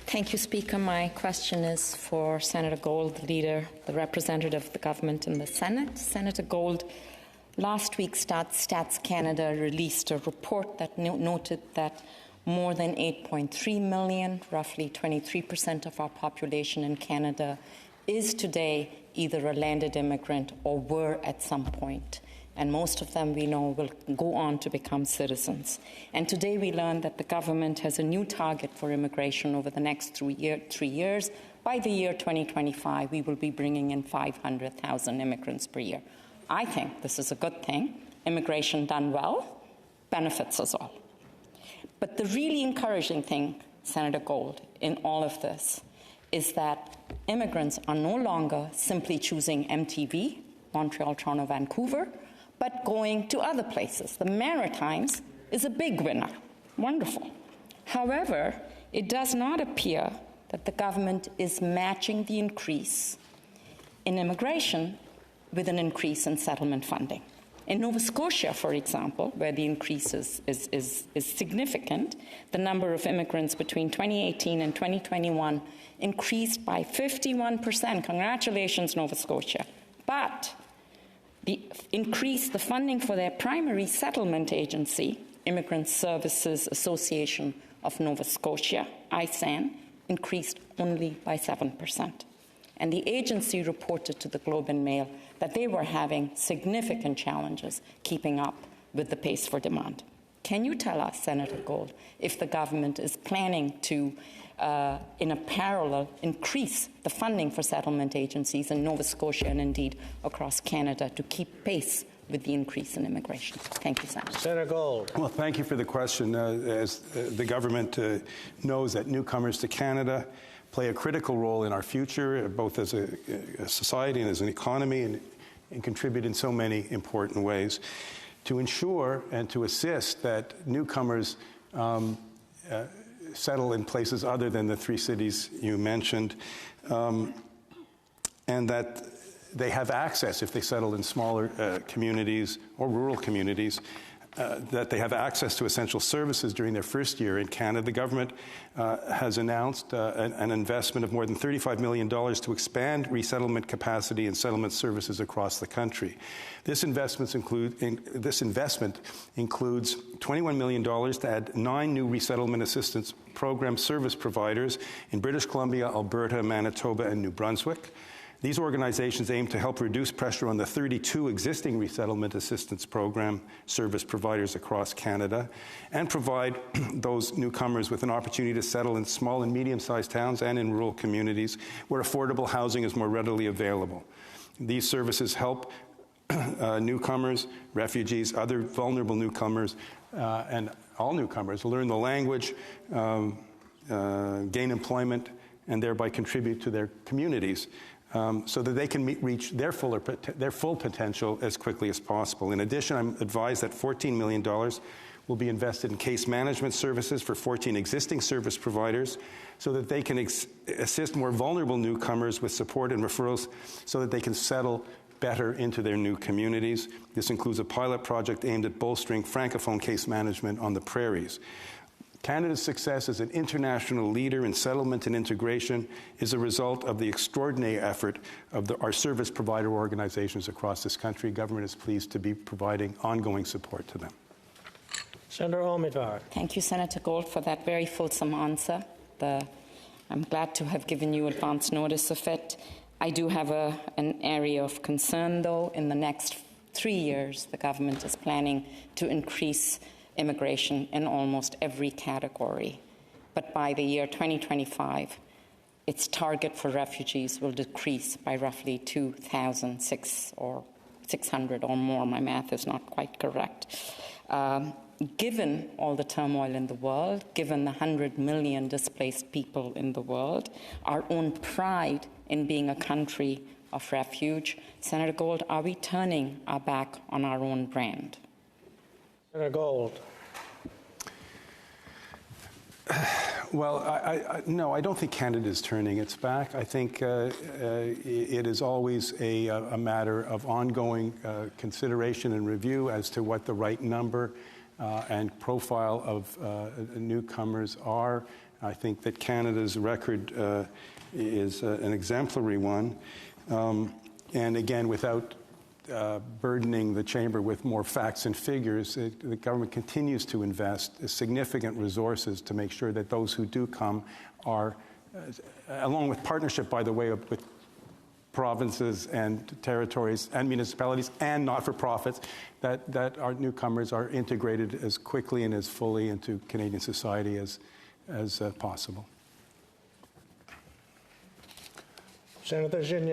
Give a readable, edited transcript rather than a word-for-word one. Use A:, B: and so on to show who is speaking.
A: Thank you, Speaker. My question is for Senator Gold, the leader, the representative of the government in the Senate. Senator Gold, last week Stats Canada released a report that noted that more than 8.3 million, roughly 23% of our population in Canada, is today either a landed immigrant or were at some point. And most of them, we know, will go on to become citizens. And today we learned that the government has a new target for immigration over the next 3 years. By the year 2025, we will be bringing in 500,000 immigrants per year. I think this is a good thing. Immigration done well benefits us all. But the really encouraging thing, Senator Gold, in all of this is that immigrants are no longer simply choosing MTV, Montreal, Toronto, Vancouver, but going to other places. The Maritimes is a big winner. Wonderful. However, it does not appear that the government is matching the increase in immigration with an increase in settlement funding. In Nova Scotia, for example, where the increase is significant, the number of immigrants between 2018 and 2021 increased by 51%. Congratulations, Nova Scotia. But the funding for their primary settlement agency, Immigrant Services Association of Nova Scotia, ISAN, increased only by 7%. And the agency reported to the Globe and Mail that they were having significant challenges keeping up with the pace for demand. Can you tell us, Senator Gold, if the government is planning to, in a parallel, increase the funding for settlement agencies in Nova Scotia and indeed across Canada to keep pace with the increase in immigration? Thank you, Senator.
B: Senator Gold.
C: Well, thank you for the question. As the government knows that newcomers to Canada play a critical role in our future, both as a society and as an economy, and contribute in so many important ways. To ensure and to assist that newcomers settle in places other than the 3 cities you mentioned, and that they have access, if they settle in smaller communities or rural communities, that they have access to essential services during their first year in Canada. The government has announced an investment of more than $35 million to expand resettlement capacity and settlement services across the country. This investment includes $21 million to add 9 new resettlement assistance program service providers in British Columbia, Alberta, Manitoba, and New Brunswick. These organizations aim to help reduce pressure on the 32 existing resettlement assistance program service providers across Canada and provide those newcomers with an opportunity to settle in small and medium-sized towns and in rural communities where affordable housing is more readily available. These services help newcomers, refugees, other vulnerable newcomers, and all newcomers learn the language, gain employment, and thereby contribute to their communities. So that they can reach their full potential as quickly as possible. In addition, I'm advised that $14 million will be invested in case management services for 14 existing service providers so that they can assist more vulnerable newcomers with support and referrals so that they can settle better into their new communities. This includes a pilot project aimed at bolstering Francophone case management on the prairies. Canada's success as an international leader in settlement and integration is a result of the extraordinary effort of our service provider organizations across this country. Government is pleased to be providing ongoing support to them.
B: Senator Omidvar.
A: Thank you, Senator Gold, for that very fulsome answer. I'm glad to have given you advance notice of it. I do have an area of concern, though. In the next 3 years, the government is planning to increase immigration in almost every category. But by the year 2025, its target for refugees will decrease by roughly 2,600 or more. My math is not quite correct. Given all the turmoil in the world, given the 100 million displaced people in the world, our own pride in being a country of refuge, Senator Gold, are we turning our back on our own brand?
B: Senator Gold.
C: Well, no, I don't think Canada is turning its back. I think it is always a matter of ongoing consideration and review as to what the right number and profile of newcomers are. I think that Canada's record is an exemplary one. And again, without burdening the chamber with more facts and figures, the government continues to invest significant resources to make sure that those who do come are, along with partnership, by the way, with provinces and territories and municipalities and not-for-profits, that our newcomers are integrated as quickly and as fully into Canadian society as possible.
B: Senator Gignac.